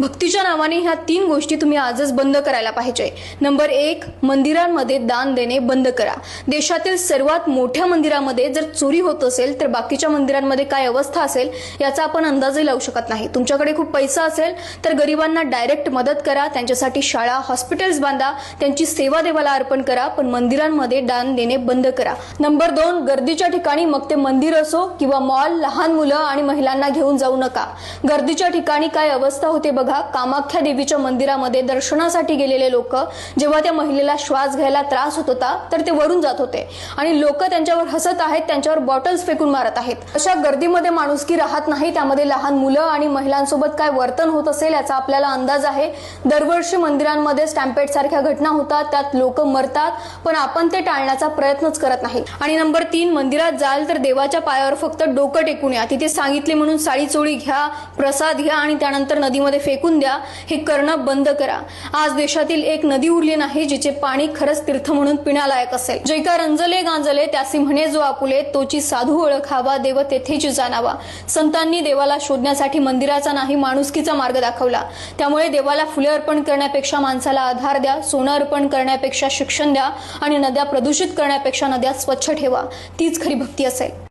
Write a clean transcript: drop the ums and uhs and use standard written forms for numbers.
भक्तीच्या नावाने ह्या 3 गोष्टी तुम्ही आजच बंद करायला पाहिजे। नंबर 1, मंदिरांमध्ये दान देणे बंद करा। देशातील सर्वात मोठ्या मंदिरामध्ये जर चोरी होत असेल तर बाकीच्या मंदिरांमध्ये काय अवस्था असेल याचा आपण अंदाजही लावू शकत नाही। तुमच्याकडे खूप पैसा असेल तर गरिबांना डायरेक्ट मदत करा, त्यांच्यासाठी शाळा, हॉस्पिटल्स बांधा, त्यांची सेवा देवाला अर्पण करा, पण मंदिरांमध्ये दान देणे बंद करा। नंबर 2, गर्दीच्या ठिकाणी, मग ते मंदिर असो किंवा मॉल, लहान मुलं आणि महिलांना घेऊन जाऊ नका। गर्दीच्या ठिकाणी काय अवस्था होते बघा। कामाख्या देवीच्या मंदिरामध्ये दर्शनासाठी गेलेले लोक जेव्हा त्या महिलेला श्वास घ्यायला त्रास होत होता तर ते वरून जात होते आणि लोक त्यांच्यावर हसत आहेत, त्यांच्यावर बॉटल्स फेकून मारत आहेत। अशा गर्दीमध्ये माणुसकी राहत नाही, त्यामध्ये लहान मुलं आणि महिलांसोबत काय वर्तन होत असेल याचा आपल्याला अंदाज आहे। दरवर्षी मंदिरांमध्ये स्टॅम्पेड सारख्या घटना होतात, त्यात लोक मरतात, पण आपण ते टाळण्याचा प्रयत्नच करत नाही। आणि नंबर 3, मंदिरात जाल तर देवाच्या पायावर फक्त डोकं टेकून या। तिथे सांगितले म्हणून साडी चोळी घ्या, प्रसाद घ्या आणि त्यानंतर नदीमध्ये फेकून द्या, हे करणं बंद करा। आज देशातील एक नदी उरली नाही जिचे पाणी खरंच तीर्थ म्हणून पिण्यालायक असेल। जैका रंजले गांजले त्यासी म्हणे जो आपुले, तोची साधू ओळखावा, देव तेथेच जाणावा। संतांनी देवाला शोधण्यासाठी मंदिराचा नाही माणुसकीचा मार्ग दाखवला। त्यामुळे देवाला फुले अर्पण करण्यापेक्षा माणसाला आधार द्या, सोनं अर्पण करण्यापेक्षा शिक्षण द्या आणि नद्या प्रदूषित करण्यापेक्षा नद्या स्वच्छ ठेवा। तीच खरी भक्ती असेल।